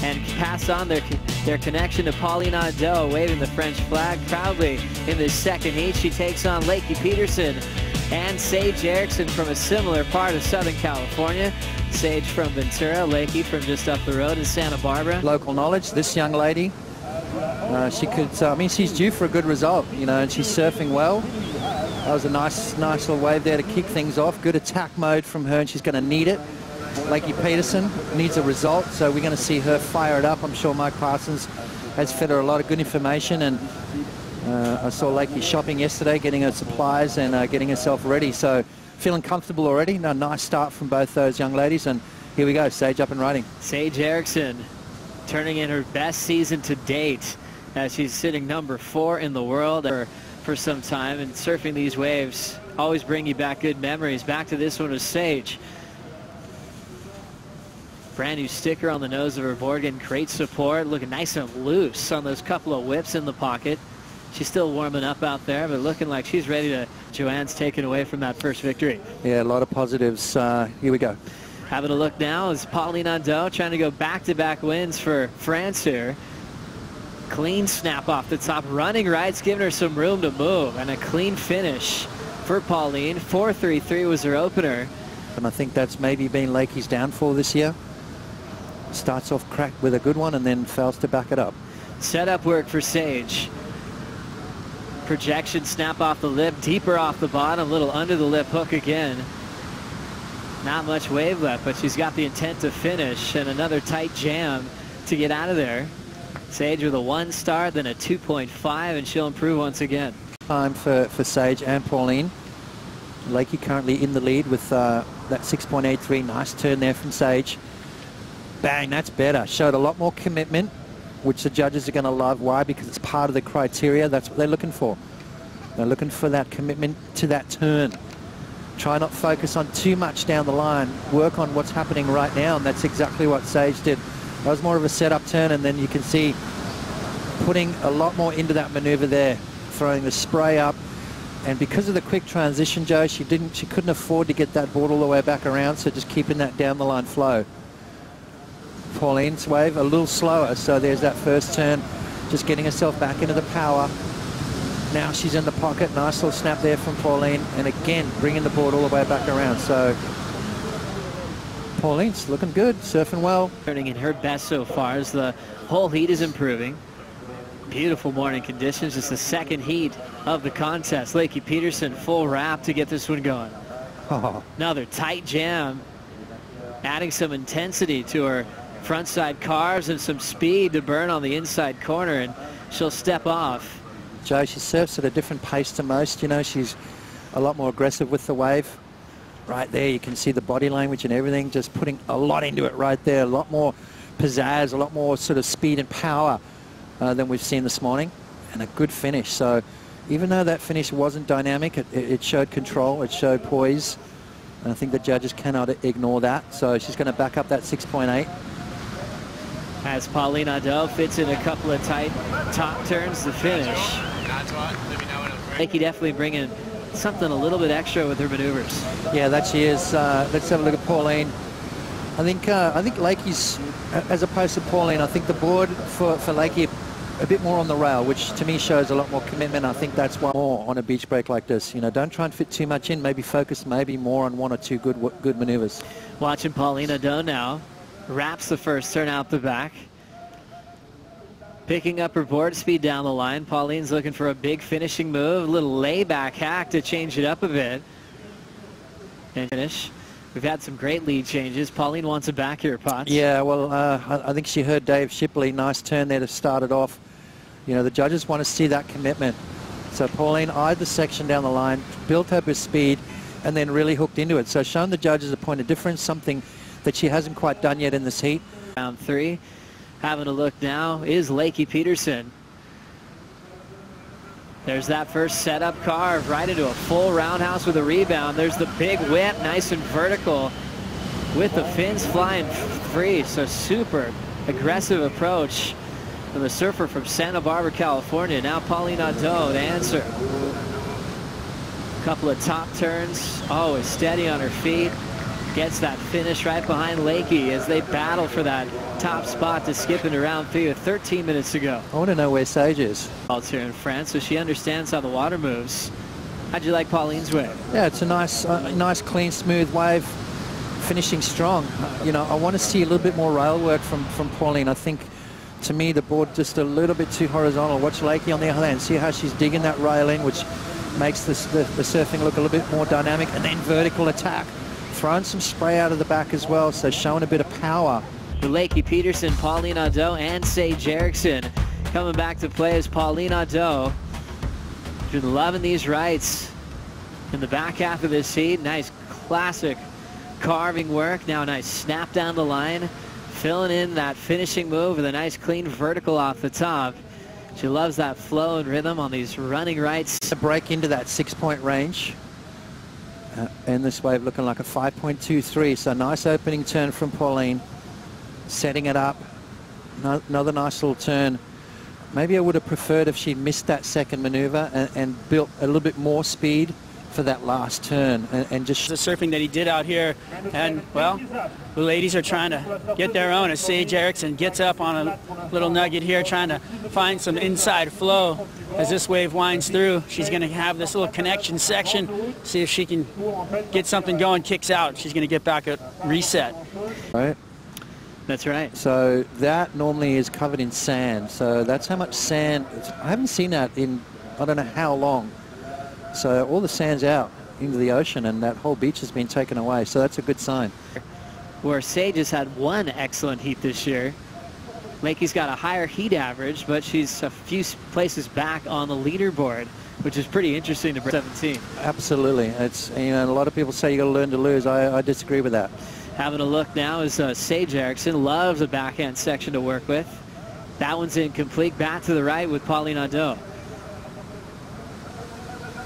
and pass on their connection to Pauline Ado, waving the French flag proudly in this second heat. She takes on Lakey Peterson and Sage Erickson from a similar part of Southern California. Sage from Ventura, Lakey from just up the road in Santa Barbara. Local knowledge, this young lady, she could, I mean, she's due for a good result, you know, and she's surfing well. That was a nice little wave there to kick things off. Good attack mode from her, and she's going to need it. Lakey Peterson needs a result, so we're going to see her fire it up. I'm sure Mike Parsons has fed her a lot of good information, and I saw Lakey shopping yesterday, getting her supplies and getting herself ready. So feeling comfortable already. A nice start from both those young ladies, and here we go, Sage up and riding. Sage Erickson turning in her best season to date as she's sitting number 4 in the world for some time, and surfing these waves always bring you back good memories. Back to this one with Sage. Brand new sticker on the nose of her board, getting great support, looking nice and loose on those couple of whips in the pocket. She's still warming up out there, but looking like she's ready to. Joanne's taken away from that first victory. Yeah, a lot of positives. Here we go. Having a look now is Pauline Ado trying to go back-to-back wins for France here. Clean snap off the top, running rights, giving her some room to move, and a clean finish for Pauline. 4.33 was her opener. And I think that's maybe been Lakey's downfall this year. Starts off cracked with a good one and then fails to back it up. Setup work for Sage. Projection snap off the lip, deeper off the bottom, a little under the lip hook again. Not much wave left, but she's got the intent to finish, and another tight jam to get out of there. Sage with a 1 star, then a 2.5, and she'll improve once again. Time for Sage and Pauline. Lakey currently in the lead with that 6.83. Nice turn there from Sage. Bang, that's better. Showed a lot more commitment, which the judges are going to love. Why? Because it's part of the criteria. That's what they're looking for. They're looking for that commitment to that turn. Try not focus on too much down the line. Work on what's happening right now, and that's exactly what Sage did. That was more of a setup turn, and then you can see putting a lot more into that maneuver there, throwing the spray up. And because of the quick transition, Joe, she couldn't afford to get that board all the way back around, so just keeping that down the line flow. Pauline's wave a little slower, so there's that first turn, just getting herself back into the power. Now she's in the pocket. Nice little snap there from Pauline, and again bringing the board all the way back around. So Pauline's looking good, surfing well, turning in her best so far as the whole heat is improving. Beautiful morning conditions. Just the second heat of the contest. Lakey Peterson full wrap to get this one going. Another tight jam, adding some intensity to her front side carves and some speed to burn on the inside corner, and she'll step off. Joe, she surfs at a different pace to most. You know, she's a lot more aggressive with the wave. Right there, you can see the body language and everything, just putting a lot into it right there. A lot more pizzazz, a lot more sort of speed and power than we've seen this morning, and a good finish. So even though that finish wasn't dynamic, it showed control, it showed poise, and I think the judges cannot ignore that. So she's going to back up that 6.8. As Pauline Ado fits in a couple of tight top turns to finish. Lakey definitely bringing something a little bit extra with her maneuvers. Yeah, that she is. Let's have a look at Pauline. I think Lakey's, as opposed to Pauline, I think the board for Lakey a bit more on the rail, which to me shows a lot more commitment. I think that's why more on a beach break like this. You know, don't try and fit too much in. Maybe focus maybe more on 1 or 2 good maneuvers. Watching Pauline Ado now. Wraps the first turn out the back. Picking up her board speed down the line. Pauline's looking for a big finishing move. A little layback hack to change it up a bit. And finish. We've had some great lead changes. Pauline wants it back here, Potts. Yeah, well, I think she heard Dave Shipley. Nice turn there to start it off. You know, the judges want to see that commitment. So Pauline eyed the section down the line, built up her speed, and then really hooked into it. So showing the judges a point of difference, something that she hasn't quite done yet in this heat. Round 3. Having a look now is Lakey Peterson. There's that first setup carve right into a full roundhouse with a rebound. There's the big whip, nice and vertical with the fins flying free. So super aggressive approach from the surfer from Santa Barbara, California. Now Pauline Ado to answer. A couple of top turns, always steady on her feet. gets that finish right behind Lakey as they battle for that top spot to skip into round 3 with 13 minutes to go. I want to know where Sage is. It's here in France, so she understands how the water moves. How'd you like Pauline's wave? Yeah, it's a nice, clean, smooth wave, finishing strong. You know, I want to see a little bit more rail work from Pauline. I think, to me, the board just a little bit too horizontal. Watch Lakey on the other hand. See how she's digging that rail in, which makes the surfing look a little bit more dynamic. And then vertical attack. Throwing some spray out of the back as well, so showing a bit of power. Lakey, Peterson, Pauline Ado, and Sage Erickson coming back to play as Pauline Ado. Been loving these rights in the back half of this heat. Nice classic carving work. Now a nice snap down the line, filling in that finishing move with a nice clean vertical off the top. She loves that flow and rhythm on these running rights. To break into that 6-point range. And this wave looking like a 5.23. So nice opening turn from Pauline. Setting it up. Another nice little turn. Maybe I would have preferred if she missed that second maneuver and built a little bit more speed for that last turn and just the surfing that he did out here. And well, the ladies are trying to get their own as Sage Erickson gets up on a little nugget here, trying to find some inside flow as this wave winds through. She's going to have this little connection section, see if she can get something going. Kicks out, she's going to get back at reset. Right. That's right. So that normally is covered in sand. So that's how much sand. I haven't seen that in I don't know how long. So all the sand's out into the ocean and that whole beach has been taken away. So that's a good sign. Where Sage has had one excellent heat this year. Lakey's got a higher heat average, but she's a few places back on the leaderboard, which is pretty interesting to break 17. Absolutely. It's, you know, a lot of people say you got to learn to lose. I disagree with that. Having a look now is Sage Erickson. Loves a backhand section to work with. That one's incomplete. Back to the right with Pauline Ado.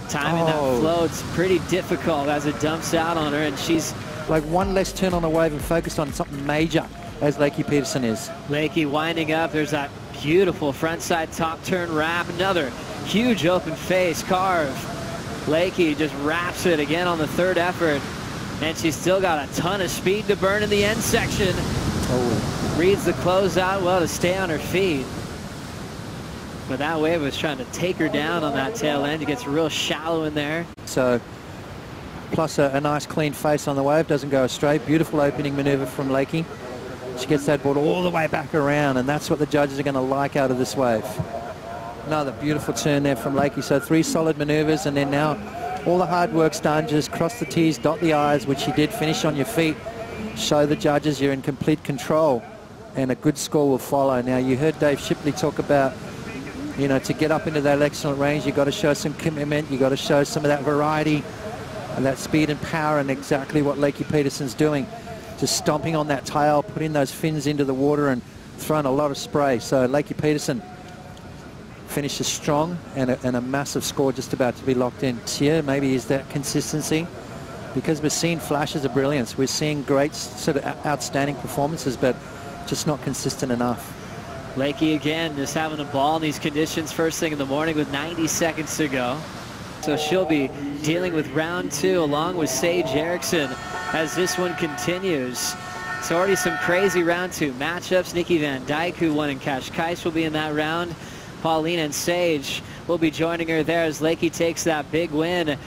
Timing that flow, it's pretty difficult as it dumps out on her, and she's like one less turn on the wave and focused on something major, as Lakey Peterson is. Lakey winding up. There's that beautiful frontside top turn wrap. Another huge open face carve. Lakey just wraps it again on the third effort. And she's still got a ton of speed to burn in the end section. Reads the closeout well to stay on her feet. But that wave was trying to take her down on that tail end. It gets real shallow in there. So, plus a nice clean face on the wave. Doesn't go astray. Beautiful opening maneuver from Lakey. She gets that board all the way back around, and that's what the judges are going to like out of this wave. Another beautiful turn there from Lakey. So 3 solid maneuvers, and then now all the hard work's done. Just cross the T's, dot the I's, which you did. Finish on your feet. Show the judges you're in complete control, and a good score will follow. Now, you heard Dave Shipley talk about, you know, to get up into that excellent range, you've got to show some commitment. You've got to show some of that variety and that speed and power, and exactly what Lakey Peterson's doing. Just stomping on that tail, putting those fins into the water and throwing a lot of spray. So Lakey Peterson finishes strong, and a massive score just about to be locked in. Here, maybe is that consistency, because we're seeing flashes of brilliance. We're seeing great sort of outstanding performances, but just not consistent enough. Lakey again just having a ball in these conditions first thing in the morning with 90 seconds to go. So she'll be dealing with round 2 along with Sage Erickson as this one continues. So already some crazy round 2 matchups. Nikki Van Dyke, who won in Cash Kais, will be in that round. Pauline and Sage will be joining her there as Lakey takes that big win.